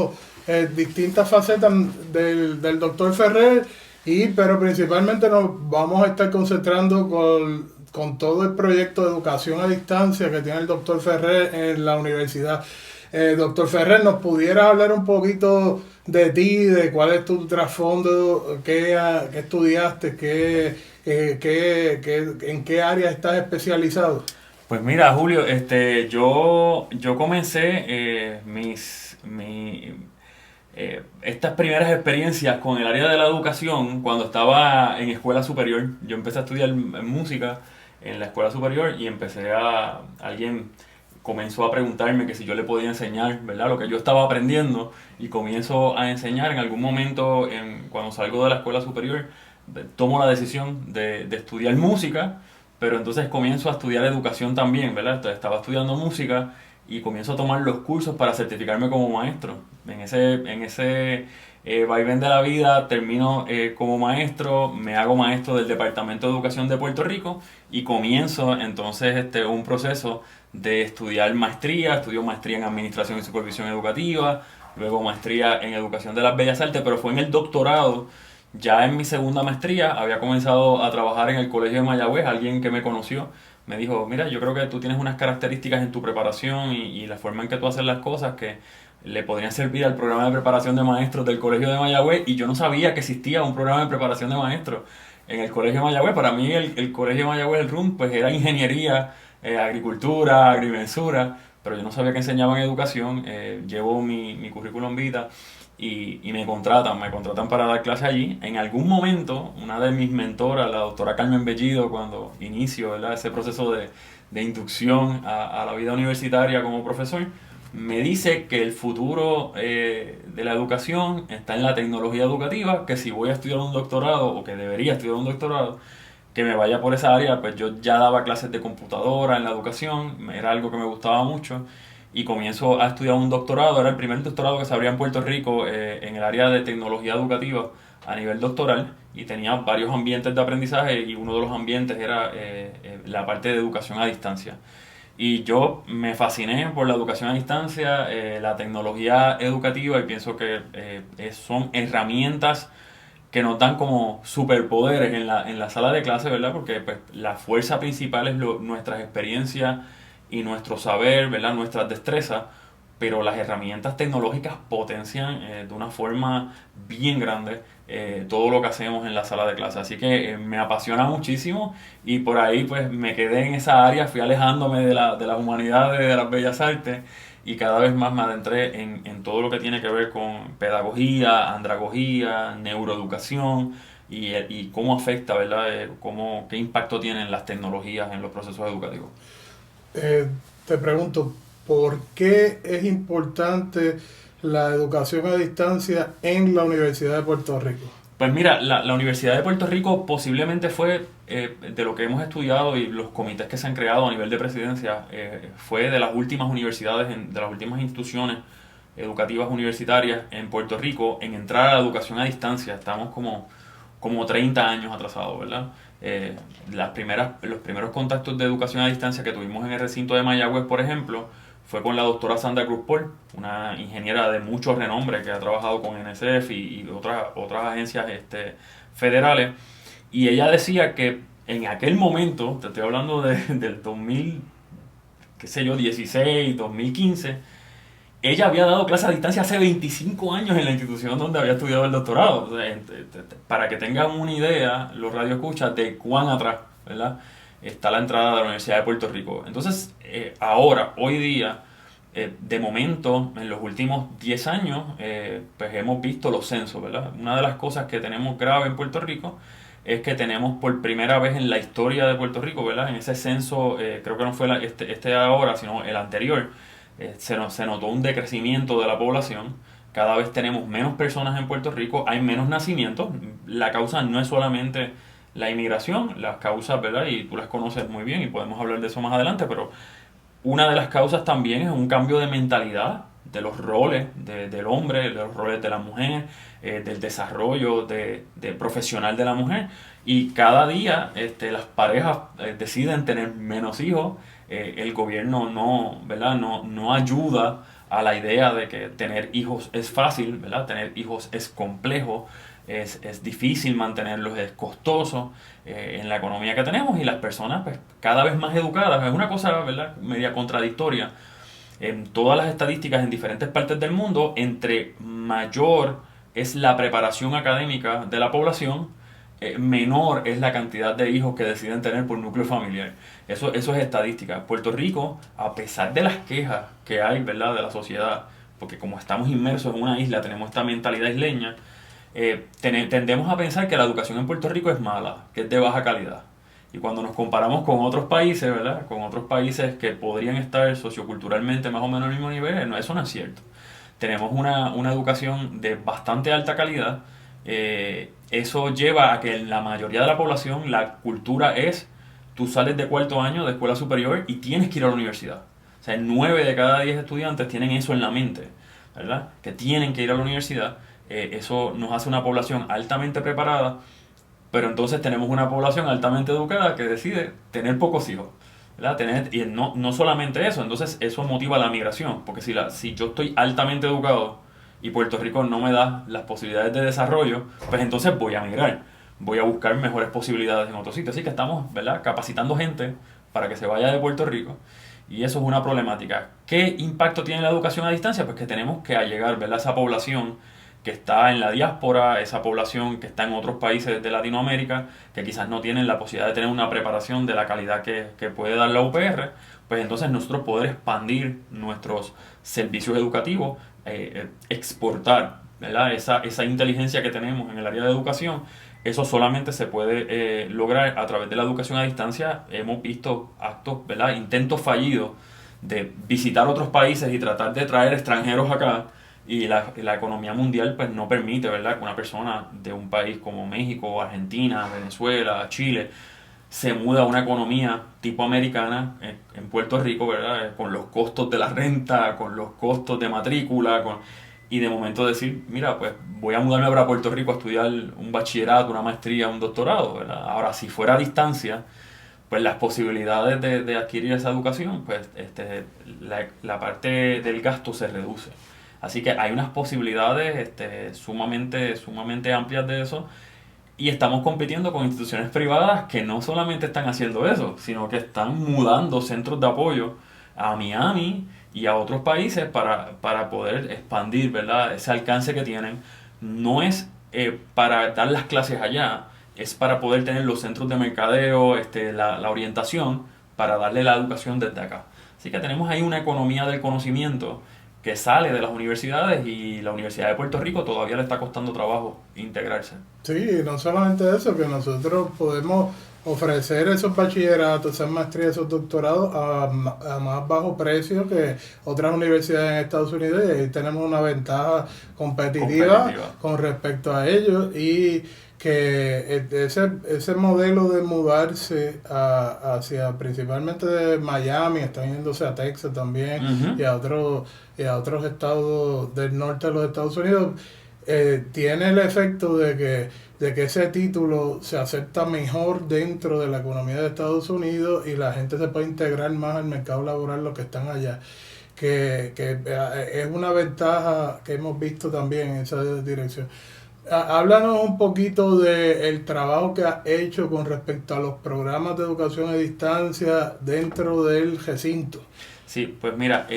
tocado distintas facetas del doctor Ferrer, pero principalmente nos vamos a estar concentrando con todo el proyecto de educación a distancia que tiene el doctor Ferrer en la universidad. Doctor Ferrer, ¿nos pudiera hablar un poquito de ti, de cuál es tu trasfondo, qué estudiaste, en qué área estás especializado? Pues mira, Julio, yo comencé estas primeras experiencias con el área de la educación cuando estaba en escuela superior. Yo empecé a estudiar música en la escuela superior y alguien comenzó a preguntarme que si yo le podía enseñar, ¿verdad? Lo que yo estaba aprendiendo y comienzo a enseñar en algún momento cuando salgo de la escuela superior, tomo la decisión de estudiar música, pero entonces comienzo a estudiar educación también, ¿verdad? Entonces, estaba estudiando música y comienzo a tomar los cursos para certificarme como maestro. En ese vaivén de la vida termino como maestro, me hago maestro del Departamento de Educación de Puerto Rico y comienzo entonces un proceso de estudiar maestría. Estudio maestría en Administración y Supervisión Educativa, luego maestría en Educación de las Bellas Artes, pero fue en el doctorado. Ya en mi segunda maestría había comenzado a trabajar en el Colegio de Mayagüez. Alguien que me conoció me dijo: mira, yo creo que tú tienes unas características en tu preparación y la forma en que tú haces las cosas que le podrían servir al programa de preparación de maestros del Colegio de Mayagüez. Y yo no sabía que existía un programa de preparación de maestros en el Colegio de Mayagüez. Para mí el Colegio de Mayagüez, el RUM, pues era ingeniería, agricultura, agrimensura, pero yo no sabía que enseñaban educación. Llevo mi currículum vitae y me contratan para dar clase allí. En algún momento, una de mis mentoras, la doctora Carmen Bellido, cuando inicio, ¿verdad?, ese proceso de inducción a la vida universitaria como profesor, me dice que el futuro de la educación está en la tecnología educativa, que si voy a estudiar un doctorado o que debería estudiar un doctorado, que me vaya por esa área. Pues yo ya daba clases de computadora en la educación, era algo que me gustaba mucho y comienzo a estudiar un doctorado. Era el primer doctorado que se abría en Puerto Rico en el área de tecnología educativa a nivel doctoral y tenía varios ambientes de aprendizaje y uno de los ambientes era la parte de educación a distancia. Y yo me fasciné por la educación a distancia, la tecnología educativa, y pienso que son herramientas que nos dan como superpoderes en la sala de clase, ¿verdad? Porque pues, la fuerza principal es nuestras experiencias y nuestro saber, ¿verdad? Nuestras destrezas, pero las herramientas tecnológicas potencian de una forma bien grande todo lo que hacemos en la sala de clase. Así que me apasiona muchísimo y por ahí pues me quedé en esa área, fui alejándome de las humanidades, de las bellas artes, y cada vez más me adentré en todo lo que tiene que ver con pedagogía, andragogía, neuroeducación y cómo afecta, ¿verdad? Qué impacto tienen las tecnologías en los procesos educativos. Eh, Te pregunto, ¿por qué es importante la educación a distancia en la Universidad de Puerto Rico? Pues mira, la Universidad de Puerto Rico posiblemente fue, de lo que hemos estudiado y los comités que se han creado a nivel de presidencia, fue de las últimas universidades, de las últimas instituciones educativas universitarias en Puerto Rico en entrar a la educación a distancia. Estamos como 30 años atrasados, ¿verdad? Los primeros contactos de educación a distancia que tuvimos en el recinto de Mayagüez, por ejemplo, fue con la doctora Sandra Cruz Paul, una ingeniera de mucho renombre que ha trabajado con NSF y otras agencias federales. Y ella decía que en aquel momento, te estoy hablando del 2000, qué sé yo, 16, 2015, ella había dado clases a distancia hace 25 años en la institución donde había estudiado el doctorado. O sea, para que tengan una idea, los radioescuchas, de cuán atrás, ¿verdad?, está la entrada de la Universidad de Puerto Rico. Entonces, ahora, hoy día, de momento, en los últimos 10 años, pues hemos visto los censos, ¿verdad? Una de las cosas que tenemos grave en Puerto Rico es que tenemos por primera vez en la historia de Puerto Rico, ¿verdad? En ese censo, creo que no fue este ahora, sino el anterior, se notó un decrecimiento de la población. Cada vez tenemos menos personas en Puerto Rico, hay menos nacimientos. La causa no es solamente la inmigración, las causas, ¿verdad? Y tú las conoces muy bien y podemos hablar de eso más adelante, pero una de las causas también es un cambio de mentalidad de los roles del hombre, de los roles de la mujer, del desarrollo profesional de la mujer. Y cada día las parejas deciden tener menos hijos. El gobierno no, ¿verdad?, no ayuda a la idea de que tener hijos es fácil, ¿verdad? Tener hijos es complejo, es difícil mantenerlos, es costoso en la economía que tenemos, y las personas pues, cada vez más educadas. Es una cosa, ¿verdad?, media contradictoria. En todas las estadísticas en diferentes partes del mundo, entre mayor es la preparación académica de la población, menor es la cantidad de hijos que deciden tener por núcleo familiar. Eso es estadística. Puerto Rico, a pesar de las quejas que hay, ¿verdad?, de la sociedad, porque como estamos inmersos en una isla, tenemos esta mentalidad isleña, tendemos a pensar que la educación en Puerto Rico es mala, que es de baja calidad. Y cuando nos comparamos con otros países, ¿verdad?, con otros países que podrían estar socioculturalmente más o menos al mismo nivel, no, eso no es cierto. Tenemos una educación de bastante alta calidad. Eso lleva a que en la mayoría de la población la cultura es: tú sales de cuarto año de escuela superior y tienes que ir a la universidad. O sea, 9 de cada 10 estudiantes tienen eso en la mente, ¿verdad?, que tienen que ir a la universidad. Eso nos hace una población altamente preparada, pero entonces tenemos una población altamente educada que decide tener pocos hijos, ¿verdad? Y no solamente eso, entonces eso motiva la migración, porque si yo estoy altamente educado y Puerto Rico no me da las posibilidades de desarrollo, pues entonces voy a migrar, voy a buscar mejores posibilidades en otros sitios. Así que estamos, ¿verdad?, capacitando gente para que se vaya de Puerto Rico, y eso es una problemática. ¿Qué impacto tiene la educación a distancia? Pues que tenemos que allegar, ¿verdad?, esa población que está en la diáspora, esa población que está en otros países de Latinoamérica, que quizás no tienen la posibilidad de tener una preparación de la calidad que puede dar la UPR, pues entonces nosotros poder expandir nuestros servicios educativos, exportar, ¿verdad?, esa inteligencia que tenemos en el área de educación. Eso solamente se puede lograr a través de la educación a distancia. Hemos visto actos, ¿verdad?, intentos fallidos de visitar otros países y tratar de traer extranjeros acá, y la economía mundial pues no permite, ¿verdad?, que una persona de un país como México, Argentina, Venezuela, Chile se muda a una economía tipo americana en Puerto Rico, ¿verdad?, con los costos de la renta, con los costos de matrícula, y de momento decir: mira, pues voy a mudarme para Puerto Rico a estudiar un bachillerato, una maestría, un doctorado, ¿verdad? Ahora, si fuera a distancia, pues las posibilidades de adquirir esa educación, pues la parte del gasto se reduce. Así que hay unas posibilidades sumamente amplias de eso, y estamos compitiendo con instituciones privadas que no solamente están haciendo eso, sino que están mudando centros de apoyo a Miami y a otros países para poder expandir, ¿verdad?, ese alcance que tienen. No es para dar las clases allá, es para poder tener los centros de mercadeo, la orientación, para darle la educación desde acá. Así que tenemos ahí una economía del conocimiento que sale de las universidades, y la Universidad de Puerto Rico todavía le está costando trabajo integrarse. Sí, no solamente eso, que nosotros podemos ofrecer esos bachilleratos, esas maestrías, esos doctorados a más bajo precio que otras universidades en Estados Unidos, y ahí tenemos una ventaja competitiva con respecto a ellos, y que ese modelo de mudarse hacia principalmente de Miami, están yéndose a Texas también, Uh-huh. y a otros estados del norte de los Estados Unidos, tiene el efecto de que ese título se acepta mejor dentro de la economía de Estados Unidos, y la gente se puede integrar más al mercado laboral, los que están allá. Que es una ventaja que hemos visto también en esa dirección. Háblanos un poquito del trabajo que has hecho con respecto a los programas de educación a distancia dentro del recinto. Sí, pues mira,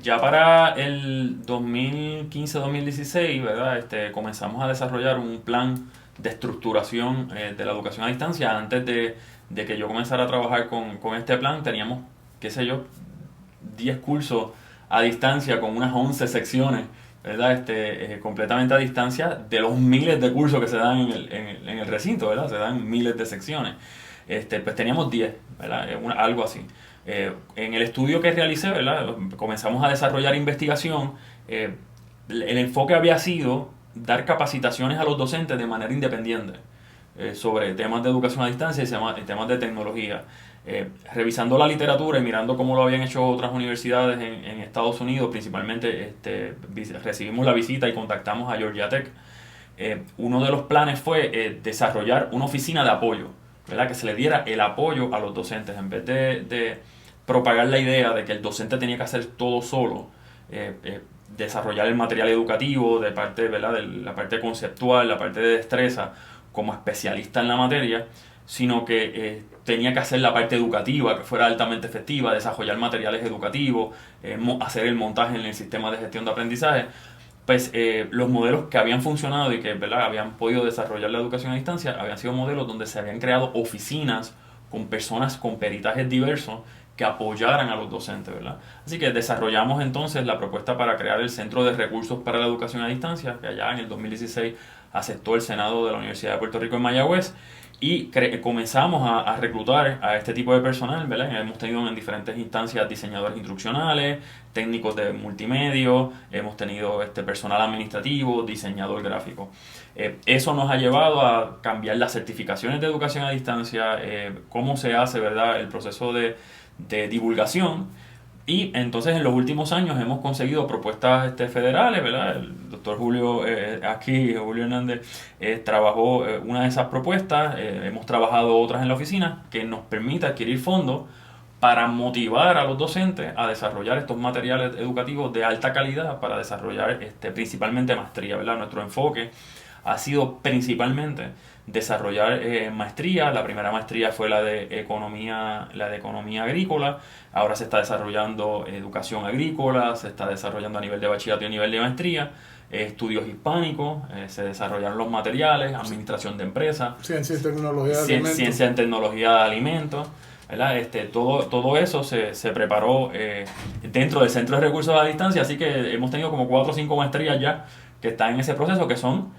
ya para el 2015-2016, ¿verdad? Comenzamos a desarrollar un plan de estructuración de la educación a distancia. Antes de que yo comenzara a trabajar con este plan, teníamos, qué sé yo, 10 cursos a distancia con unas 11 secciones, ¿verdad? Completamente a distancia, de los miles de cursos que se dan en el recinto, ¿verdad? Se dan miles de secciones. Pues teníamos 10, ¿verdad? Algo así. En el estudio que realicé, ¿verdad?, comenzamos a desarrollar investigación. El enfoque había sido dar capacitaciones a los docentes de manera independiente sobre temas de educación a distancia y temas de tecnología. Revisando la literatura y mirando cómo lo habían hecho otras universidades en Estados Unidos, principalmente recibimos la visita y contactamos a Georgia Tech. Uno de los planes fue desarrollar una oficina de apoyo, ¿verdad?, que se le diera el apoyo a los docentes, en vez de propagar la idea de que el docente tenía que hacer todo solo. desarrollar el material educativo, de parte, ¿verdad?, de la parte conceptual, la parte de destreza, como especialista en la materia, sino que tenía que hacer la parte educativa, que fuera altamente efectiva, desarrollar materiales educativos, hacer el montaje en el sistema de gestión de aprendizaje. Pues los modelos que habían funcionado y que, ¿verdad?, habían podido desarrollar la educación a distancia habían sido modelos donde se habían creado oficinas con personas con peritajes diversos que apoyaran a los docentes, ¿verdad? Así que desarrollamos entonces la propuesta para crear el Centro de Recursos para la Educación a Distancia, que allá en el 2016 aceptó el Senado de la Universidad de Puerto Rico en Mayagüez, y comenzamos a reclutar a este tipo de personal, ¿verdad? Hemos tenido en diferentes instancias diseñadores instruccionales, técnicos de multimedia, hemos tenido personal administrativo, diseñador gráfico. Eso nos ha llevado a cambiar las certificaciones de educación a distancia, cómo se hace, ¿verdad?, el proceso de divulgación. Y entonces en los últimos años hemos conseguido propuestas federales, ¿verdad? El doctor Julio Hernández, trabajó una de esas propuestas, hemos trabajado otras en la oficina, que nos permite adquirir fondos para motivar a los docentes a desarrollar estos materiales educativos de alta calidad para desarrollar principalmente maestría, ¿verdad? Nuestro enfoque ha sido principalmente desarrollar maestría. La primera maestría fue la de economía agrícola. Ahora se está desarrollando educación agrícola, se está desarrollando a nivel de bachillerato y a nivel de maestría, estudios hispánicos, se desarrollaron los materiales, administración de empresas, ciencia y tecnología de alimentos. Ciencia en tecnología de alimentos, ¿verdad? Todo eso se preparó dentro del Centro de Recursos a Distancia, así que hemos tenido como 4 o 5 maestrías ya que están en ese proceso, que son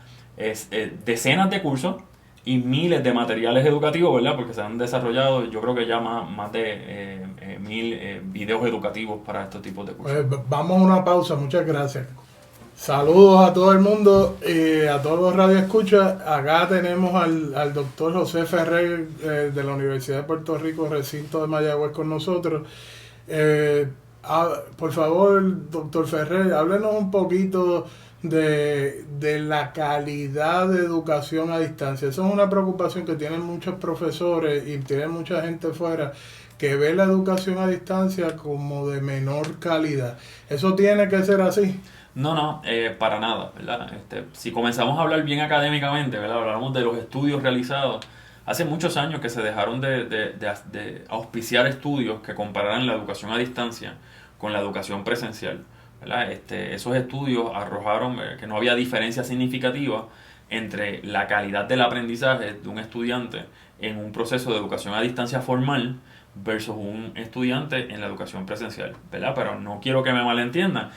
decenas de cursos y miles de materiales educativos, ¿verdad? Porque se han desarrollado, yo creo que ya más de 1000 videos educativos para estos tipos de cursos. Pues vamos a una pausa, muchas gracias. Saludos a todo el mundo y a todos los radioescuchas. Acá tenemos al doctor José Ferrer de la Universidad de Puerto Rico, recinto de Mayagüez, con nosotros. Por favor, doctor Ferrer, háblenos un poquito de la calidad de educación a distancia. Eso es una preocupación que tienen muchos profesores y tiene mucha gente fuera que ve la educación a distancia como de menor calidad. ¿Eso tiene que ser así? No, para nada, ¿verdad? Si comenzamos a hablar bien académicamente, ¿verdad? Hablamos de los estudios realizados. Hace muchos años que se dejaron de auspiciar estudios que compararan la educación a distancia con la educación presencial, ¿verdad? Esos estudios arrojaron que no había diferencia significativa entre la calidad del aprendizaje de un estudiante en un proceso de educación a distancia formal versus un estudiante en la educación presencial, ¿verdad? Pero no quiero que me malentiendan.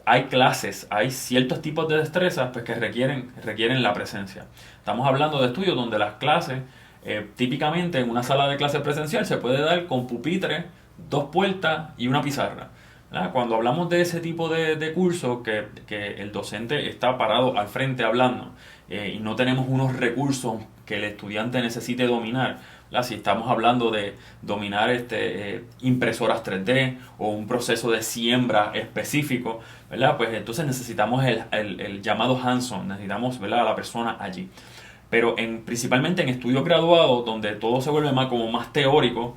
Hay clases, hay ciertos tipos de destrezas pues, que requieren la presencia. Estamos hablando de estudios donde las clases, típicamente en una sala de clase presencial, se puede dar con pupitre, 2 puertas y una pizarra, ¿verdad? Cuando hablamos de ese tipo de cursos que el docente está parado al frente hablando y no tenemos unos recursos que el estudiante necesite dominar, ¿verdad? Si estamos hablando de dominar impresoras 3D o un proceso de siembra específico, ¿verdad? Pues entonces necesitamos el llamado hands-on, necesitamos, ¿verdad?, a la persona allí. Pero principalmente en estudios graduados, donde todo se vuelve más teórico,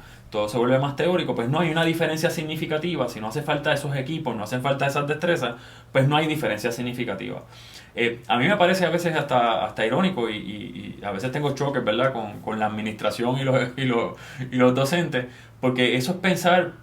pues no hay una diferencia significativa. Si no hace falta esos equipos, no hacen falta esas destrezas, pues no hay diferencia significativa. A mí me parece a veces hasta irónico y a veces tengo choques, ¿verdad?, con la administración y los docentes, porque eso es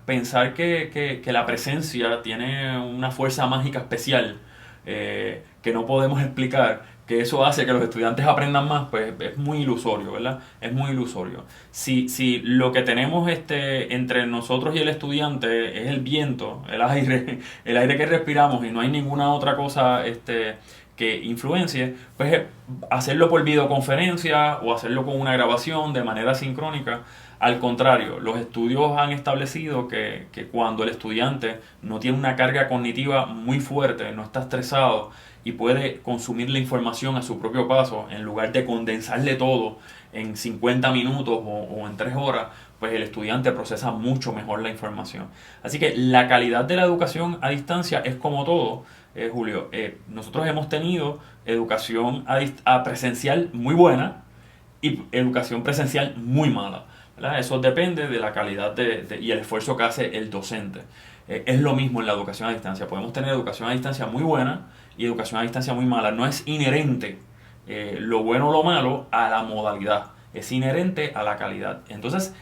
pensar que la presencia tiene una fuerza mágica especial que no podemos explicar, que eso hace que los estudiantes aprendan más, pues es muy ilusorio, ¿verdad? Es muy ilusorio. Si lo que tenemos entre nosotros y el estudiante es el viento, el aire que respiramos y no hay ninguna otra cosa que influencie, pues hacerlo por videoconferencia o hacerlo con una grabación de manera sincrónica. Al contrario, los estudios han establecido que cuando el estudiante no tiene una carga cognitiva muy fuerte, no está estresado y puede consumir la información a su propio paso, en lugar de condensarle todo en 50 minutos o en 3 horas, pues el estudiante procesa mucho mejor la información. Así que la calidad de la educación a distancia es como todo, Julio. Nosotros hemos tenido educación presencial muy buena y educación presencial muy mala, ¿verdad? Eso depende de la calidad y el esfuerzo que hace el docente. es lo mismo en la educación a distancia. Podemos tener educación a distancia muy buena y educación a distancia muy mala. No es inherente lo bueno o lo malo a la modalidad, es inherente a la calidad. Entonces,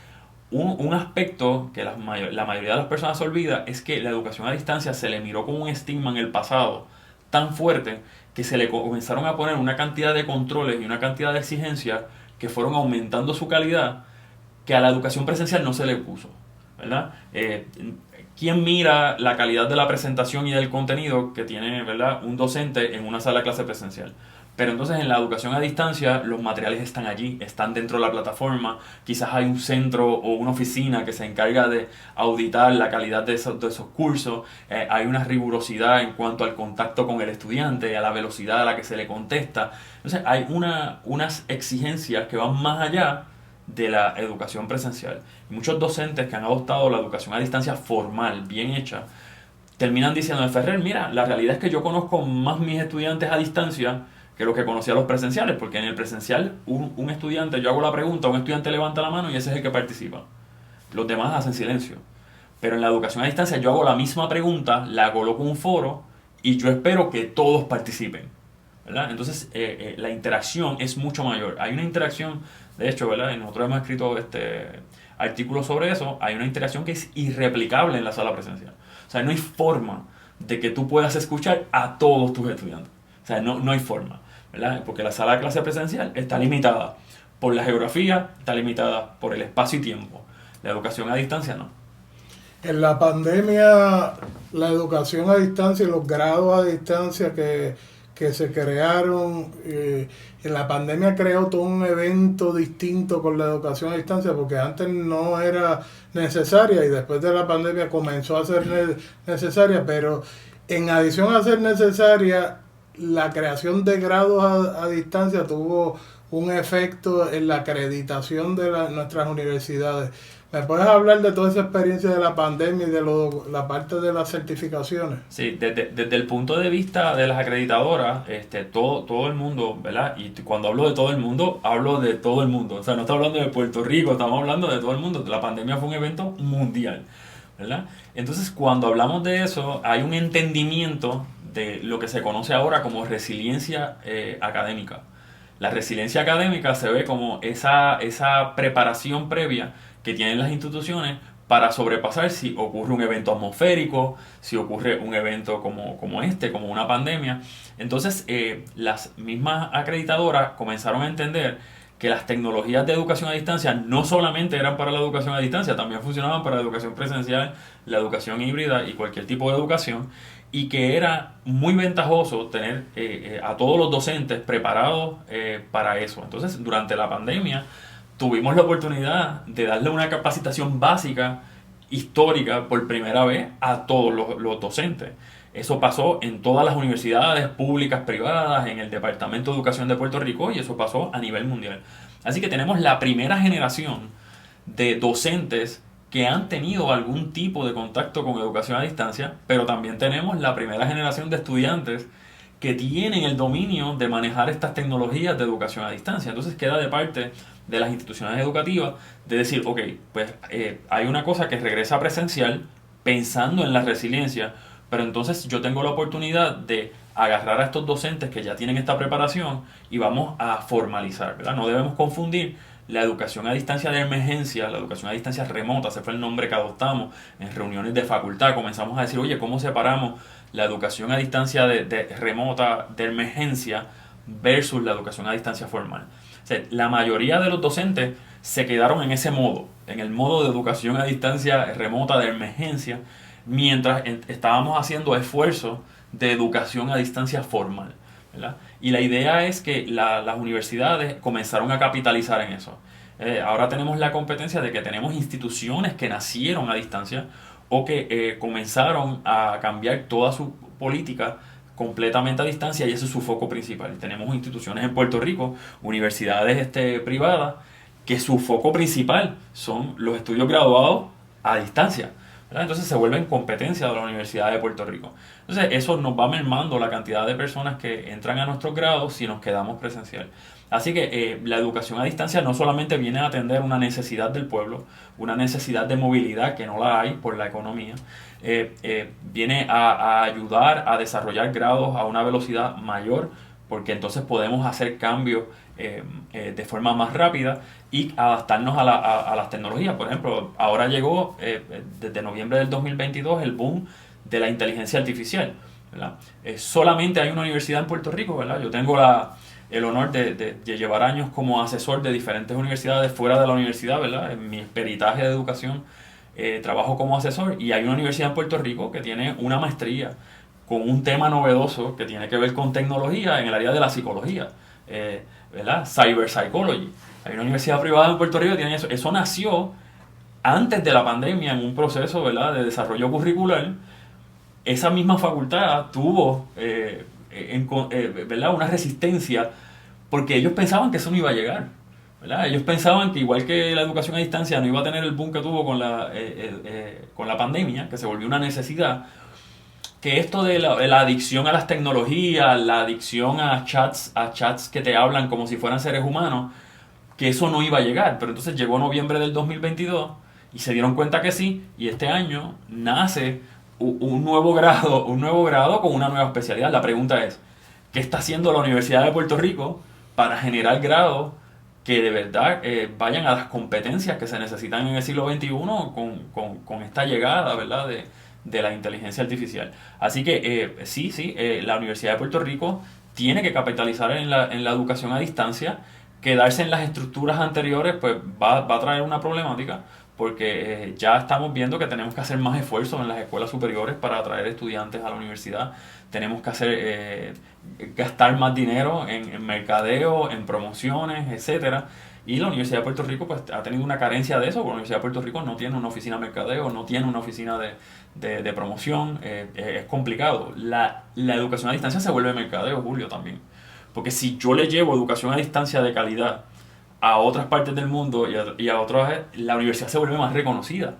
un aspecto que la mayoría de las personas olvida es que la educación a distancia se le miró como un estigma en el pasado tan fuerte que se le comenzaron a poner una cantidad de controles y una cantidad de exigencias que fueron aumentando su calidad, que a la educación presencial no se le puso, ¿verdad? ¿Quién mira la calidad de la presentación y del contenido que tiene, ¿verdad?, un docente en una sala de clase presencial? Pero entonces en la educación a distancia los materiales están allí, están dentro de la plataforma, quizás hay un centro o una oficina que se encarga de auditar la calidad de esos cursos, hay una rigurosidad en cuanto al contacto con el estudiante, a la velocidad a la que se le contesta. Entonces hay unas exigencias que van más allá de la educación presencial. Y muchos docentes que han adoptado la educación a distancia formal, bien hecha, terminan diciendo, Ferrer, mira, la realidad es que yo conozco más mis estudiantes a distancia que lo que conocía los presenciales, porque en el presencial un estudiante, yo hago la pregunta, un estudiante levanta la mano y ese es el que participa. Los demás hacen silencio. Pero en la educación a distancia yo hago la misma pregunta, la coloco en un foro y yo espero que todos participen, ¿verdad? Entonces la interacción es mucho mayor. Hay una interacción, de hecho, ¿verdad?, y nosotros hemos escrito artículos sobre eso, hay una interacción que es irreplicable en la sala presencial. O sea, no hay forma de que tú puedas escuchar a todos tus estudiantes. O sea, no hay forma, ¿verdad? Porque la sala de clase presencial está limitada por la geografía, está limitada por el espacio y tiempo. La educación a distancia no. En la pandemia, la educación a distancia y los grados a distancia que se crearon, en la pandemia creó todo un evento distinto con la educación a distancia, porque antes no era necesaria y después de la pandemia comenzó a ser necesaria, pero en adición a ser necesaria, la creación de grados a distancia tuvo un efecto en la acreditación de nuestras universidades. ¿Me puedes hablar de toda esa experiencia de la pandemia y de la parte de las certificaciones? Sí, desde el punto de vista de las acreditadoras, todo el mundo, ¿verdad? Y cuando hablo de todo el mundo, hablo de todo el mundo. O sea, no estamos hablando de Puerto Rico, estamos hablando de todo el mundo. La pandemia fue un evento mundial, ¿verdad? Entonces, cuando hablamos de eso, hay un entendimiento de lo que se conoce ahora como resiliencia académica. La resiliencia académica se ve como esa preparación previa que tienen las instituciones para sobrepasar si ocurre un evento atmosférico, si ocurre un evento como una pandemia. Entonces, las mismas acreditadoras comenzaron a entender que las tecnologías de educación a distancia no solamente eran para la educación a distancia, también funcionaban para la educación presencial, la educación híbrida y cualquier tipo de educación, y que era muy ventajoso tener a todos los docentes preparados para eso. Entonces, durante la pandemia, tuvimos la oportunidad de darle una capacitación básica, histórica, por primera vez a todos los docentes. Eso pasó en todas las universidades públicas, privadas, en el Departamento de Educación de Puerto Rico, y eso pasó a nivel mundial. Así que tenemos la primera generación de docentes que han tenido algún tipo de contacto con educación a distancia, pero también tenemos la primera generación de estudiantes que tienen el dominio de manejar estas tecnologías de educación a distancia. Entonces queda de parte de las instituciones educativas de decir, ok, pues hay una cosa que regresa presencial pensando en la resiliencia, pero entonces yo tengo la oportunidad de agarrar a estos docentes que ya tienen esta preparación y vamos a formalizar, ¿verdad? No debemos confundir la educación a distancia de emergencia, la educación a distancia remota, ese fue el nombre que adoptamos en reuniones de facultad. Comenzamos a decir, oye, ¿cómo separamos la educación a distancia de remota, de emergencia, versus la educación a distancia formal? O sea, la mayoría de los docentes se quedaron en ese modo, en el modo de educación a distancia remota de emergencia, mientras estábamos haciendo esfuerzos de educación a distancia formal, ¿verdad? Y la idea es que las universidades comenzaron a capitalizar en eso. Ahora tenemos la competencia de que tenemos instituciones que nacieron a distancia o que comenzaron a cambiar toda su política completamente a distancia, y ese es su foco principal. Tenemos instituciones en Puerto Rico, universidades privadas, que su foco principal son los estudios graduados a distancia. ¿verdad? Entonces se vuelven competencia de la Universidad de Puerto Rico. Entonces eso nos va mermando la cantidad de personas que entran a nuestros grados si nos quedamos presencial. Así que la educación a distancia no solamente viene a atender una necesidad del pueblo, una necesidad de movilidad que no la hay por la economía, viene a ayudar a desarrollar grados a una velocidad mayor, porque entonces podemos hacer cambios de forma más rápida y adaptarnos a las tecnologías. Por ejemplo, ahora llegó desde noviembre del 2022 el boom de la inteligencia artificial, ¿verdad? Solamente hay una universidad en Puerto Rico, ¿verdad? Yo tengo el honor de llevar años como asesor de diferentes universidades fuera de la universidad, ¿verdad? En mi peritaje de educación trabajo como asesor y hay una universidad en Puerto Rico que tiene una maestría con un tema novedoso que tiene que ver con tecnología en el área de la psicología, ¿verdad? Cyber Psychology. Hay una universidad privada en Puerto Rico que tiene eso. Eso nació antes de la pandemia en un proceso, ¿verdad?, de desarrollo curricular. Esa misma facultad tuvo ¿verdad?, una resistencia porque ellos pensaban que eso no iba a llegar, ¿verdad? Ellos pensaban que igual que la educación a distancia no iba a tener el boom que tuvo con la pandemia, que se volvió una necesidad, que esto de la adicción a las tecnologías, la adicción a chats que te hablan como si fueran seres humanos, que eso no iba a llegar. Pero entonces llegó noviembre del 2022 y se dieron cuenta que sí, y este año nace un nuevo grado con una nueva especialidad. La pregunta es, ¿qué está haciendo la Universidad de Puerto Rico para generar grados que de verdad vayan a las competencias que se necesitan en el siglo XXI con esta llegada, ¿verdad?, de la inteligencia artificial? Así que la Universidad de Puerto Rico tiene que capitalizar en la educación a distancia. Quedarse en las estructuras anteriores pues va a traer una problemática, porque ya estamos viendo que tenemos que hacer más esfuerzos en las escuelas superiores para atraer estudiantes a la universidad. Tenemos que gastar más dinero en mercadeo, en promociones, etcétera. Y la Universidad de Puerto Rico pues ha tenido una carencia de eso, porque la Universidad de Puerto Rico no tiene una oficina de mercadeo, no tiene una oficina de promoción. Es complicado. La educación a distancia se vuelve mercadeo, Julio, también. Porque si yo le llevo educación a distancia de calidad a otras partes del mundo y a otras, la universidad se vuelve más reconocida.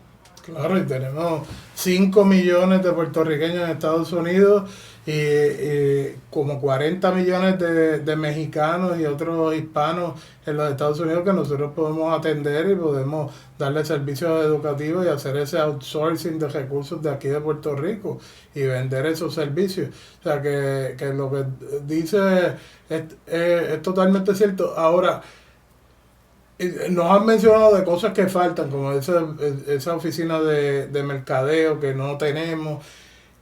Claro, y tenemos 5 millones de puertorriqueños en Estados Unidos y como 40 millones de mexicanos y otros hispanos en los Estados Unidos que nosotros podemos atender y podemos darle servicios educativos y hacer ese outsourcing de recursos de aquí de Puerto Rico y vender esos servicios. O sea que lo que dice es totalmente cierto. Ahora, nos han mencionado de cosas que faltan, como esa oficina de mercadeo que no tenemos.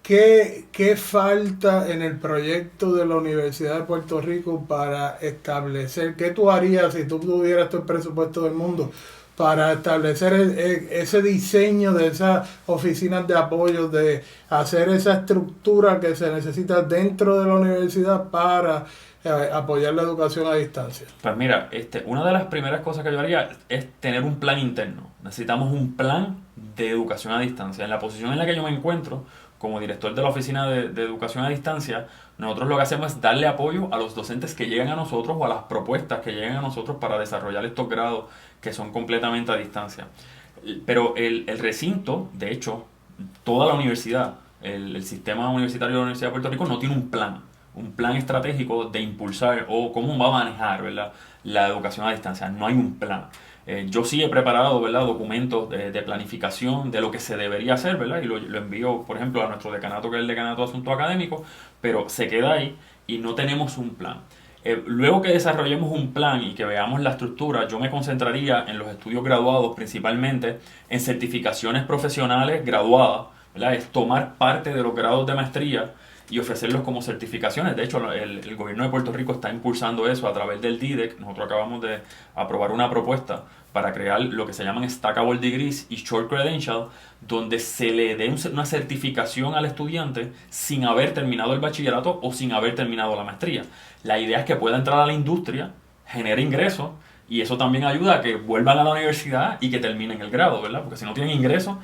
¿Qué falta en el proyecto de la Universidad de Puerto Rico para establecer, qué tú harías si tú tuvieras todo el presupuesto del mundo para establecer ese diseño de esas oficinas de apoyo, de hacer esa estructura que se necesita dentro de la universidad para apoyar la educación a distancia? Pues mira, una de las primeras cosas que yo haría es tener un plan interno. Necesitamos un plan de educación a distancia. En la posición en la que yo me encuentro, como director de la oficina de educación a distancia, nosotros lo que hacemos es darle apoyo a los docentes que llegan a nosotros o a las propuestas que llegan a nosotros para desarrollar estos grados que son completamente a distancia. Pero el recinto, de hecho, toda la universidad, el sistema universitario de la Universidad de Puerto Rico no tiene un plan estratégico de impulsar o cómo va a manejar, ¿verdad?, la educación a distancia. No hay un plan. Yo sí he preparado, ¿verdad?, documentos de planificación de lo que se debería hacer, ¿verdad?, y lo envío, por ejemplo, a nuestro decanato, que es el Decanato de Asuntos Académicos, pero se queda ahí y no tenemos un plan. Luego que desarrollemos un plan y que veamos la estructura, yo me concentraría en los estudios graduados, principalmente en certificaciones profesionales graduadas, ¿verdad?, es tomar parte de los grados de maestría y ofrecerlos como certificaciones. De hecho, el gobierno de Puerto Rico está impulsando eso a través del DIDEC. Nosotros acabamos de aprobar una propuesta para crear lo que se llaman Stackable Degrees y Short Credential, donde se le dé una certificación al estudiante sin haber terminado el bachillerato o sin haber terminado la maestría. La idea es que pueda entrar a la industria, genere ingresos, y eso también ayuda a que vuelvan a la universidad y que terminen el grado, ¿verdad? Porque si no tienen ingresos,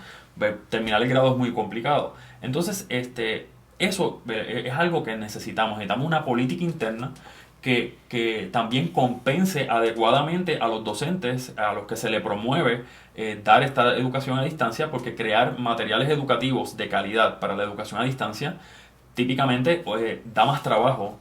terminar el grado es muy complicado. Entonces, eso es algo que necesitamos. Necesitamos una política interna que también compense adecuadamente a los docentes a los que se le promueve dar esta educación a distancia, porque crear materiales educativos de calidad para la educación a distancia típicamente da más trabajo,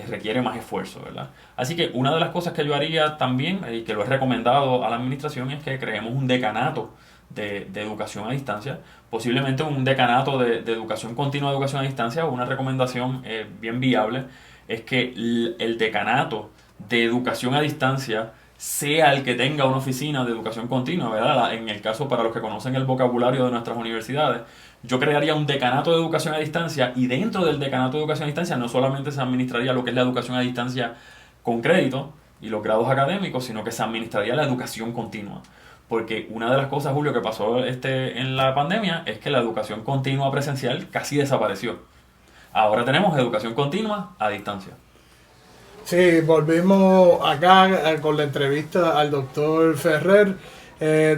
requiere más esfuerzo, ¿verdad? Así que una de las cosas que yo haría también, y que lo he recomendado a la administración, es que creemos un decanato de educación a distancia, posiblemente un decanato de educación continua de educación a distancia. Una recomendación bien viable es que el decanato de educación a distancia sea el que tenga una oficina de educación continua, ¿verdad? En el caso, para los que conocen el vocabulario de nuestras universidades, yo crearía un decanato de educación a distancia, y dentro del decanato de educación a distancia no solamente se administraría lo que es la educación a distancia con crédito y los grados académicos, sino que se administraría la educación continua. Porque una de las cosas, Julio, que pasó en la pandemia es que la educación continua presencial casi desapareció. Ahora tenemos educación continua a distancia. Sí, volvimos acá con la entrevista al doctor Ferrer.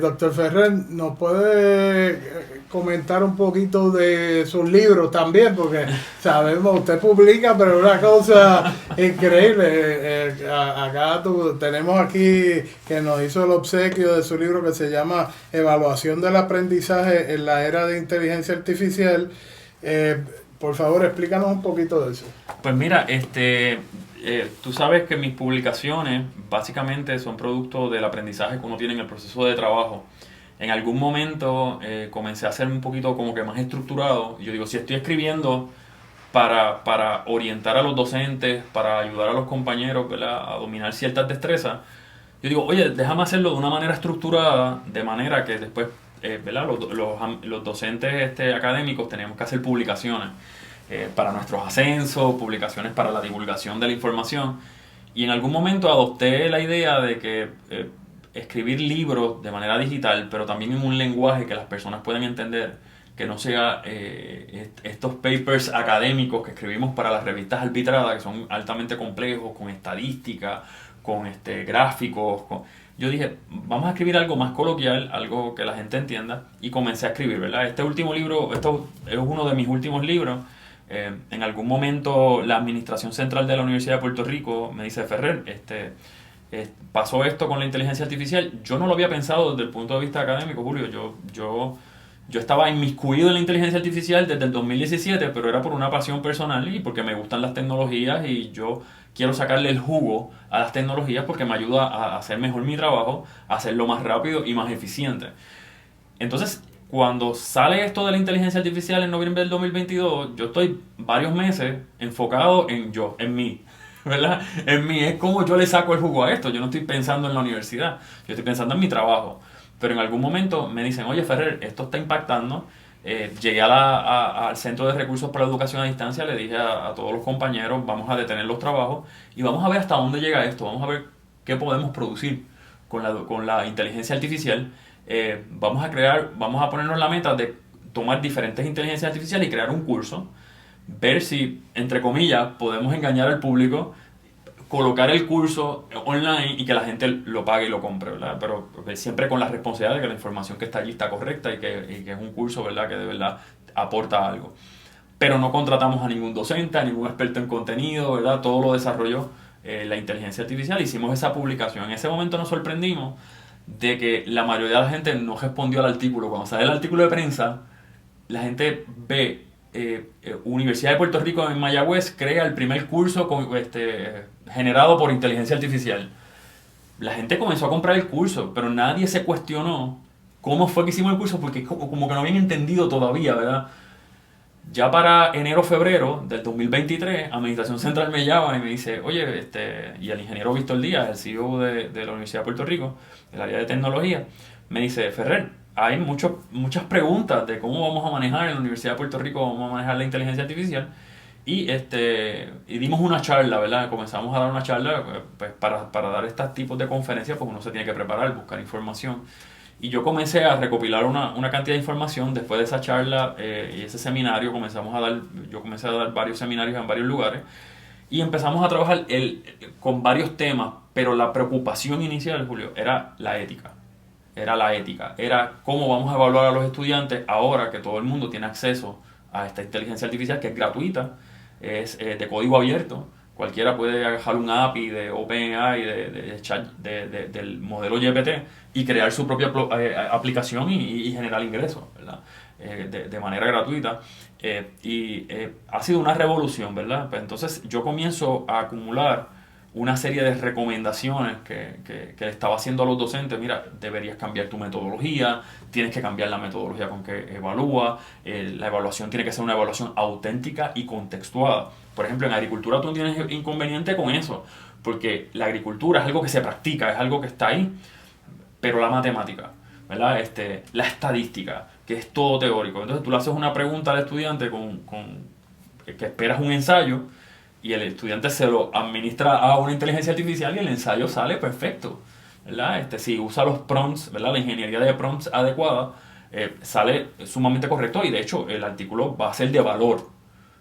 Doctor Ferrer, ¿nos puede comentar un poquito de sus libros también? Porque sabemos, usted publica, pero es una cosa increíble. Acá tenemos aquí que nos hizo el obsequio de su libro que se llama Evaluación del aprendizaje en la era de inteligencia artificial. Por favor, explícanos un poquito de eso. Pues mira, tú sabes que mis publicaciones básicamente son producto del aprendizaje que uno tiene en el proceso de trabajo. En algún momento comencé a ser un poquito como que más estructurado. Yo digo, si estoy escribiendo para orientar a los docentes, para ayudar a los compañeros, ¿verdad?, a dominar ciertas destrezas, yo digo, oye, déjame hacerlo de una manera estructurada, de manera que después, ¿verdad?, los docentes académicos tenemos que hacer publicaciones para nuestros ascensos, publicaciones para la divulgación de la información. Y en algún momento adopté la idea de que escribir libros de manera digital, pero también en un lenguaje que las personas puedan entender, que no sea estos papers académicos que escribimos para las revistas arbitradas, que son altamente complejos, con estadística, con gráficos. Yo dije, vamos a escribir algo más coloquial, algo que la gente entienda, y comencé a escribir, ¿verdad? Este último libro, esto es uno de mis últimos libros. En algún momento la Administración Central de la Universidad de Puerto Rico me dice, Ferrer, pasó esto con la inteligencia artificial. Yo no lo había pensado desde el punto de vista académico, Julio. Yo estaba inmiscuido en la inteligencia artificial desde el 2017, pero era por una pasión personal y porque me gustan las tecnologías, y yo quiero sacarle el jugo a las tecnologías porque me ayuda a hacer mejor mi trabajo, a hacerlo más rápido y más eficiente. Entonces, cuando sale esto de la inteligencia artificial en noviembre del 2022, yo estoy varios meses enfocado en mí, ¿verdad? En mí, es como yo le saco el jugo a esto. Yo no estoy pensando en la universidad, yo estoy pensando en mi trabajo. Pero en algún momento me dicen, oye, Ferrer, esto está impactando. Llegué al Centro de Recursos para la Educación a Distancia, le dije a todos los compañeros, vamos a detener los trabajos y vamos a ver hasta dónde llega esto, vamos a ver qué podemos producir con la inteligencia artificial. Vamos a ponernos la meta de tomar diferentes inteligencias artificiales y crear un curso, ver si, entre comillas, podemos engañar al público, colocar el curso online y que la gente lo pague y lo compre, ¿verdad? Pero siempre con la responsabilidad de que la información que está allí está correcta y que es un curso, ¿verdad?, que de verdad aporta algo. Pero no contratamos a ningún docente, a ningún experto en contenido, ¿verdad? Todo lo desarrolló la inteligencia artificial. Hicimos esa publicación. En ese momento nos sorprendimos de que la mayoría de la gente no respondió al artículo. Cuando sale el artículo de prensa, la gente ve Universidad de Puerto Rico en Mayagüez crea el primer curso generado por inteligencia artificial. La gente comenzó a comprar el curso, pero nadie se cuestionó cómo fue que hicimos el curso, porque como que no habían entendido todavía, ¿verdad? Ya para enero o febrero del 2023, Administración Central me llama y me dice, oye, y el ingeniero Víctor Díaz, el CEO de la Universidad de Puerto Rico, del área de tecnología, me dice, Ferrer, hay muchas preguntas de cómo vamos a manejar en la Universidad de Puerto Rico, vamos a manejar la inteligencia artificial. Y dimos una charla, ¿verdad? Comenzamos a dar una charla, pues, para dar estos tipos de conferencias, pues uno se tiene que preparar, buscar información. Y yo comencé a recopilar una cantidad de información. Después de esa charla y ese seminario, yo comencé a dar varios seminarios en varios lugares. Y empezamos a trabajar con varios temas, pero la preocupación inicial, Julio, era la ética. Era cómo vamos a evaluar a los estudiantes ahora que todo el mundo tiene acceso a esta inteligencia artificial que es gratuita, es de código abierto, Cualquiera puede agarrar un API de OpenAI, del modelo GPT y crear su propia aplicación y generar ingresos, ¿verdad? De manera gratuita. Ha sido una revolución, ¿verdad? Pues entonces yo comienzo a acumular una serie de recomendaciones que le estaba haciendo a los docentes. Mira, deberías cambiar tu metodología, tienes que cambiar la metodología con que evalúa, la evaluación tiene que ser una evaluación auténtica y contextuada. Por ejemplo, en agricultura tú no tienes inconveniente con eso, porque la agricultura es algo que se practica, es algo que está ahí, pero la matemática, ¿verdad? La estadística, que es todo teórico. Entonces tú le haces una pregunta al estudiante que esperas un ensayo, y el estudiante se lo administra a una inteligencia artificial y el ensayo sale perfecto, ¿verdad? Si usa los prompts, ¿verdad? La ingeniería de prompts adecuada, sale sumamente correcto y de hecho el artículo va a ser de valor.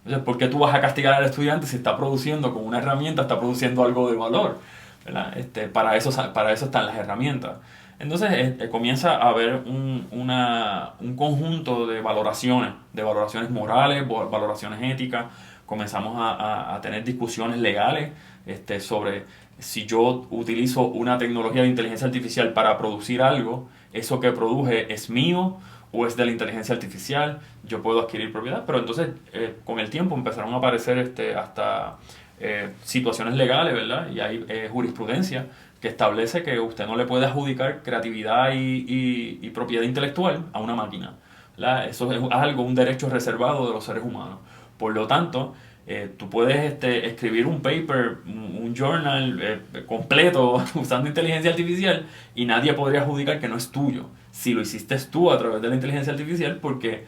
Entonces, ¿por qué tú vas a castigar al estudiante si está produciendo con una herramienta, está produciendo algo de valor? ¿Verdad? Para eso están las herramientas. Entonces comienza a haber un conjunto de valoraciones morales, valoraciones éticas. Comenzamos a tener discusiones legales sobre si yo utilizo una tecnología de inteligencia artificial para producir algo, eso que produje es mío o es de la inteligencia artificial, yo puedo adquirir propiedad. Pero entonces con el tiempo empezaron a aparecer hasta situaciones legales, ¿verdad? Y hay jurisprudencia que establece que usted no le puede adjudicar creatividad y propiedad intelectual a una máquina, ¿verdad? Eso es un derecho reservado de los seres humanos. Por lo tanto, tú puedes escribir un paper, un journal completo usando inteligencia artificial y nadie podría adjudicar que no es tuyo si lo hiciste tú a través de la inteligencia artificial, porque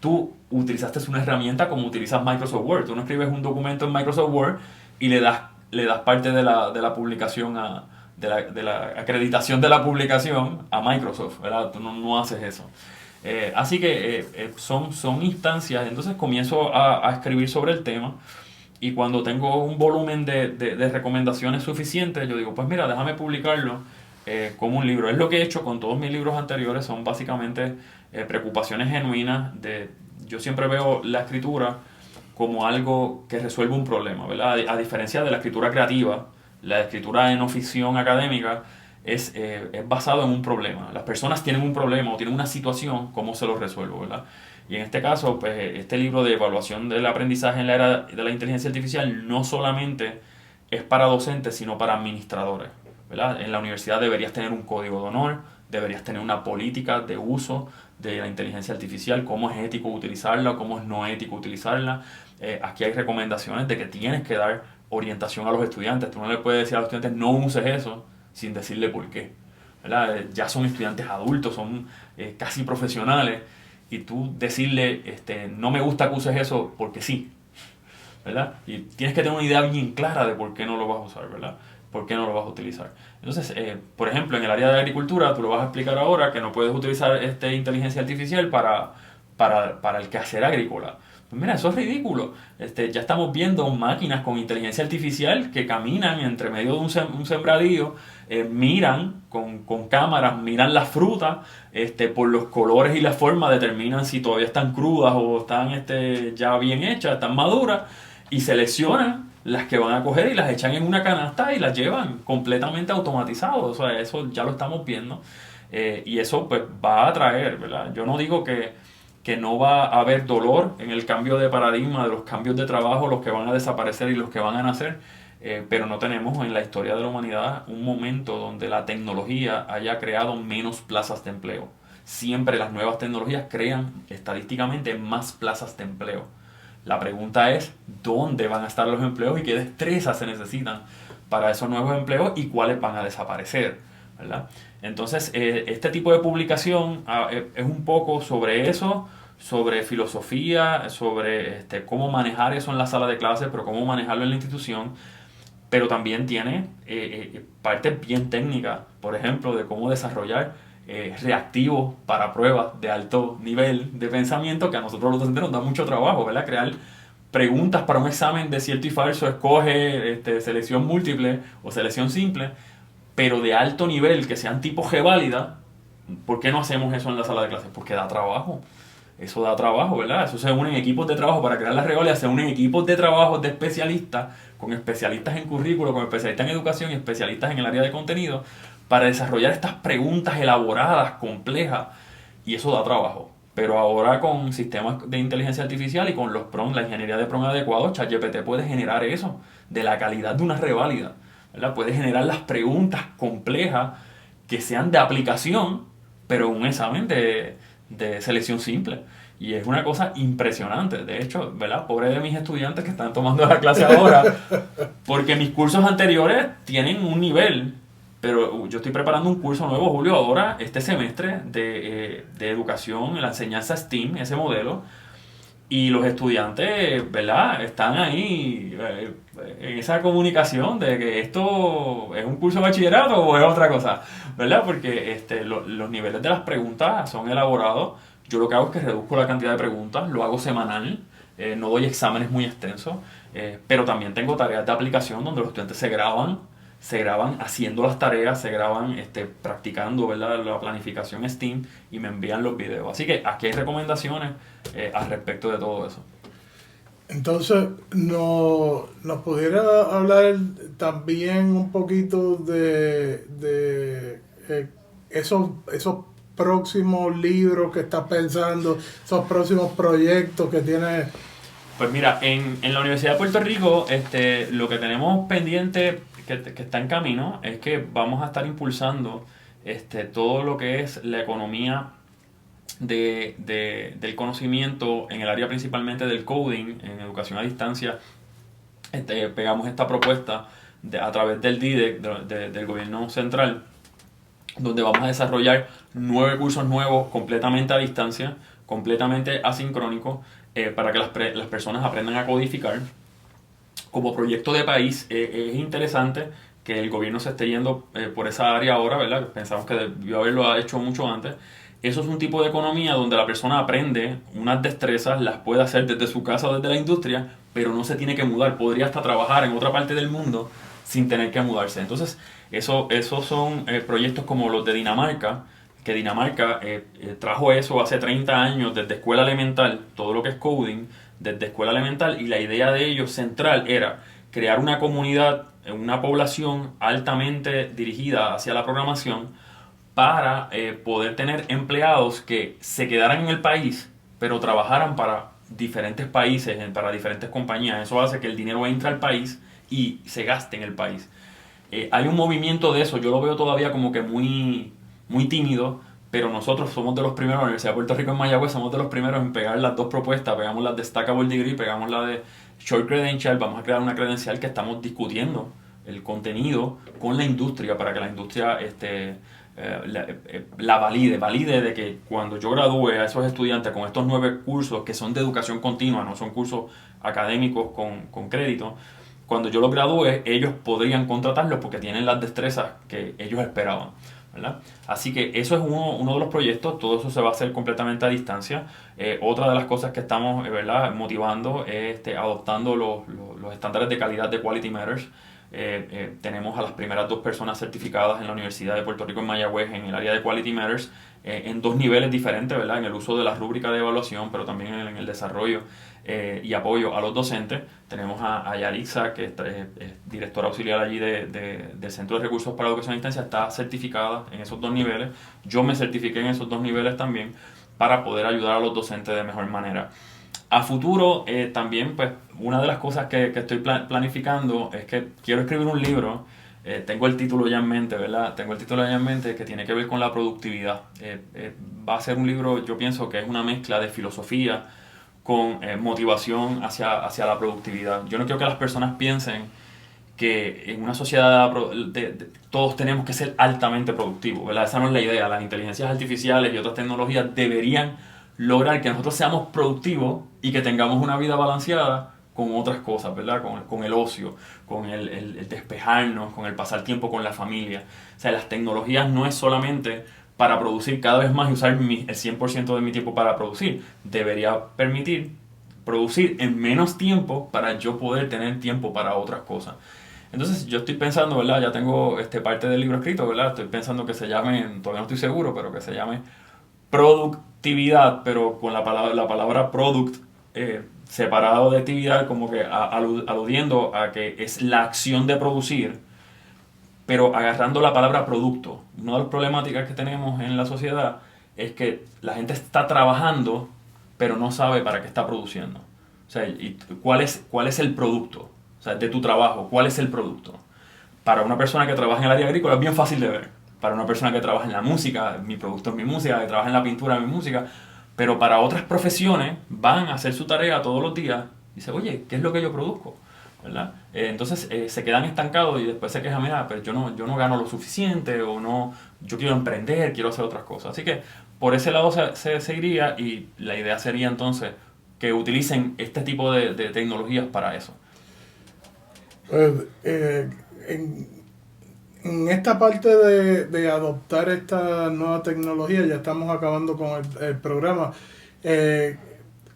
tú utilizaste una herramienta como utilizas Microsoft Word. Tú no escribes un documento en Microsoft Word y le das parte de la publicación de la acreditación de la publicación a Microsoft, ¿verdad? Tú no haces eso. Así que son instancias. Entonces comienzo a escribir sobre el tema y cuando tengo un volumen de recomendaciones suficientes, yo digo, pues mira, déjame publicarlo como un libro. Es lo que he hecho con todos mis libros anteriores, son básicamente preocupaciones genuinas. Yo siempre veo la escritura como algo que resuelve un problema, ¿verdad? A diferencia de la escritura creativa, la escritura de no ficción académica es basado en un problema. Las personas tienen un problema o tienen una situación, ¿cómo se lo resuelvo, verdad? Y en este caso, pues este libro de evaluación del aprendizaje en la era de la inteligencia artificial no solamente es para docentes, sino para administradores, ¿verdad? En la universidad deberías tener un código de honor, deberías tener una política de uso de la inteligencia artificial, cómo es ético utilizarla, cómo es no ético utilizarla. Aquí hay recomendaciones de que tienes que dar orientación a los estudiantes. Tú no le puedes decir a los estudiantes no uses eso sin decirle por qué, ¿verdad? Ya son estudiantes adultos, son casi profesionales, y tú decirle no me gusta que uses eso porque sí, ¿verdad? Y tienes que tener una idea bien clara de por qué no lo vas a usar, ¿verdad? ¿Por qué no lo vas a utilizar? Entonces, por ejemplo, en el área de agricultura, tú lo vas a explicar ahora que no puedes utilizar inteligencia artificial para el quehacer agrícola. Pues mira, eso es ridículo. Ya estamos viendo máquinas con inteligencia artificial que caminan entre medio de un sembradío, miran con cámaras, miran las frutas, por los colores y la forma determinan si todavía están crudas o están ya bien hechas, están maduras, y seleccionan las que van a coger y las echan en una canasta y las llevan completamente automatizado. O sea, eso ya lo estamos viendo. Y eso pues va a traer, ¿verdad? Yo no digo que no va a haber dolor en el cambio de paradigma, de los cambios de trabajo, los que van a desaparecer y los que van a nacer, pero no tenemos en la historia de la humanidad un momento donde la tecnología haya creado menos plazas de empleo. Siempre las nuevas tecnologías crean estadísticamente más plazas de empleo. La pregunta es dónde van a estar los empleos y qué destrezas se necesitan para esos nuevos empleos y cuáles van a desaparecer, ¿verdad? Entonces, este tipo de publicación es un poco sobre eso, sobre filosofía, sobre cómo manejar eso en la sala de clases, pero cómo manejarlo en la institución. Pero también tiene partes bien técnicas, por ejemplo, de cómo desarrollar reactivos para pruebas de alto nivel de pensamiento, que a nosotros los docentes nos da mucho trabajo, ¿verdad? Crear preguntas para un examen de cierto y falso, escoge selección múltiple o selección simple, pero de alto nivel, que sean tipo G válida. ¿Por qué no hacemos eso en la sala de clases? Porque da trabajo. Eso da trabajo, ¿verdad? Eso se unen equipos de trabajo para crear las reglas, se unen equipos de trabajo de especialistas, con especialistas en currículo, con especialistas en educación y especialistas en el área de contenido, para desarrollar estas preguntas elaboradas, complejas, y eso da trabajo. Pero ahora con sistemas de inteligencia artificial y con los prompts, la ingeniería de prompt adecuados, ChatGPT puede generar eso, de la calidad de una reválida, ¿verdad? Puede generar las preguntas complejas que sean de aplicación, pero un examen de selección simple. Y es una cosa impresionante. De hecho, ¿verdad? Pobre de mis estudiantes que están tomando la clase ahora, porque mis cursos anteriores tienen un nivel, pero yo estoy preparando un curso nuevo, Julio, ahora, este semestre, de educación, la enseñanza STEAM, ese modelo, y los estudiantes, ¿verdad? Están ahí en esa comunicación de que esto es un curso de bachillerato o es otra cosa, ¿verdad? Porque los niveles de las preguntas son elaborados. Yo lo que hago es que reduzco la cantidad de preguntas, lo hago semanal, no doy exámenes muy extensos, pero también tengo tareas de aplicación donde los estudiantes se graban haciendo las tareas, se graban practicando, ¿verdad? La planificación STEAM y me envían los videos. Así que aquí hay recomendaciones al respecto de todo eso. Entonces, ¿nos pudiera hablar también un poquito de esos próximos libros que estás pensando, esos próximos proyectos que tienes? Pues mira, en la Universidad de Puerto Rico, lo que tenemos pendiente, que está en camino, es que vamos a estar impulsando todo lo que es la economía del conocimiento en el área principalmente del coding, en educación a distancia. Pegamos esta propuesta a través del DIDEC, del gobierno central, donde vamos a desarrollar 9 cursos nuevos completamente a distancia, completamente asincrónicos, para que las personas aprendan a codificar. Como proyecto de país, es interesante que el gobierno se esté yendo por esa área ahora, ¿verdad? Pensamos que debió haberlo hecho mucho antes. Eso es un tipo de economía donde la persona aprende unas destrezas, las puede hacer desde su casa o desde la industria, pero no se tiene que mudar. Podría hasta trabajar en otra parte del mundo sin tener que mudarse. Entonces, esos son proyectos como los de Dinamarca, que Dinamarca trajo eso hace 30 años desde escuela elemental, todo lo que es coding, desde escuela elemental, y la idea de ellos central era crear una comunidad, una población altamente dirigida hacia la programación para poder tener empleados que se quedaran en el país, pero trabajaran para diferentes países, para diferentes compañías. Eso hace que el dinero entre al país y se gaste en el país. Hay un movimiento de eso, yo lo veo todavía como que muy, muy tímido, pero nosotros somos de los primeros, la Universidad de Puerto Rico en Mayagüez, somos de los primeros en pegar las dos propuestas, pegamos la de Stackable Degree, pegamos la de Short Credential, vamos a crear una credencial que estamos discutiendo el contenido con la industria para que la industria la valide de que cuando yo gradúe a esos estudiantes con estos 9 cursos que son de educación continua, no son cursos académicos con crédito, cuando yo los gradúe, ellos podrían contratarlos porque tienen las destrezas que ellos esperaban, ¿verdad? Así que eso es uno de los proyectos, todo eso se va a hacer completamente a distancia. Otra de las cosas que estamos ¿verdad? Motivando es adoptando los estándares de calidad de Quality Matters. Tenemos a las primeras 2 personas certificadas en la Universidad de Puerto Rico en Mayagüez en el área de Quality Matters, en 2 niveles diferentes, ¿verdad? En el uso de la rúbrica de evaluación, pero también en el desarrollo y apoyo a los docentes. Tenemos a Yarixa, que es directora auxiliar allí del Centro de Recursos para Educación a Distancia, está certificada en esos 2 niveles. Yo me certifiqué en esos 2 niveles también para poder ayudar a los docentes de mejor manera. A futuro, también, pues, una de las cosas que estoy planificando es que quiero escribir un libro. Tengo el título ya en mente, ¿verdad? Tengo el título ya en mente que tiene que ver con la productividad. Va a ser un libro, yo pienso que es una mezcla de filosofía con motivación hacia la productividad. Yo no quiero que las personas piensen que en una sociedad todos tenemos que ser altamente productivos, ¿verdad? Esa no es la idea. Las inteligencias artificiales y otras tecnologías deberían lograr que nosotros seamos productivos y que tengamos una vida balanceada con otras cosas, ¿verdad? Con el ocio, con el despejarnos, con el pasar tiempo con la familia. O sea, las tecnologías no es solamente para producir cada vez más y usar el 100% de mi tiempo para producir. Debería permitir producir en menos tiempo para yo poder tener tiempo para otras cosas. Entonces yo estoy pensando, ¿verdad? Ya tengo parte del libro escrito, ¿verdad? Estoy pensando que se llame, todavía no estoy seguro, pero que se llame productividad, pero con la palabra product separado de actividad, como que aludiendo a que es la acción de producir, pero agarrando la palabra producto. Una de las problemáticas que tenemos en la sociedad es que la gente está trabajando, pero no sabe para qué está produciendo. O sea, ¿cuál es el producto? O sea, de tu trabajo, ¿cuál es el producto? Para una persona que trabaja en el área agrícola es bien fácil de ver. Para una persona que trabaja en la música, mi producto es mi música, que trabaja en la pintura, mi música. Pero para otras profesiones van a hacer su tarea todos los días y dicen, oye, ¿qué es lo que yo produzco? ¿Verdad? Entonces se quedan estancados y después se quejan, mira, pero yo no gano lo suficiente o no, yo quiero emprender, quiero hacer otras cosas. Así que por ese lado se seguiría y la idea sería entonces que utilicen este tipo de tecnologías para eso. Pues, en esta parte de adoptar esta nueva tecnología, ya estamos acabando con el programa. Eh,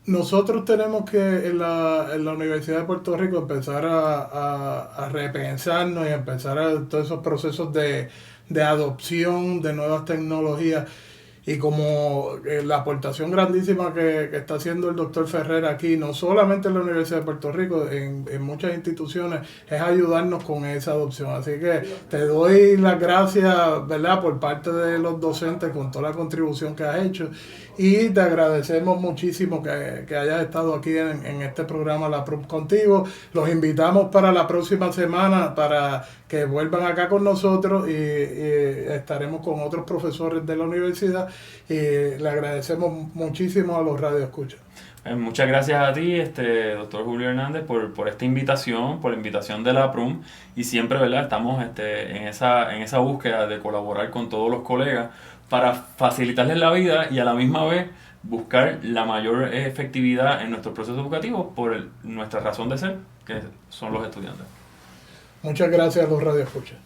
Nosotros tenemos que en la Universidad de Puerto Rico empezar a repensarnos y empezar todos esos procesos de adopción de nuevas tecnologías. Y como la aportación grandísima que está haciendo el doctor Ferrer aquí, no solamente en la Universidad de Puerto Rico, en muchas instituciones, es ayudarnos con esa adopción. Así que te doy las gracias, ¿verdad?, por parte de los docentes con toda la contribución que has hecho. Y te agradecemos muchísimo que hayas estado aquí en este programa La PRUM contigo. Los invitamos para la próxima semana para que vuelvan acá con nosotros y estaremos con otros profesores de la universidad y le agradecemos muchísimo a los radioescuchas. Muchas gracias a ti, doctor Julio Hernández, por esta invitación, por la invitación de la PRUM y siempre, ¿verdad?, estamos en esa búsqueda de colaborar con todos los colegas para facilitarles la vida y a la misma vez buscar la mayor efectividad en nuestro proceso educativo por nuestra razón de ser, que son los estudiantes. Muchas gracias a los radioescuchas.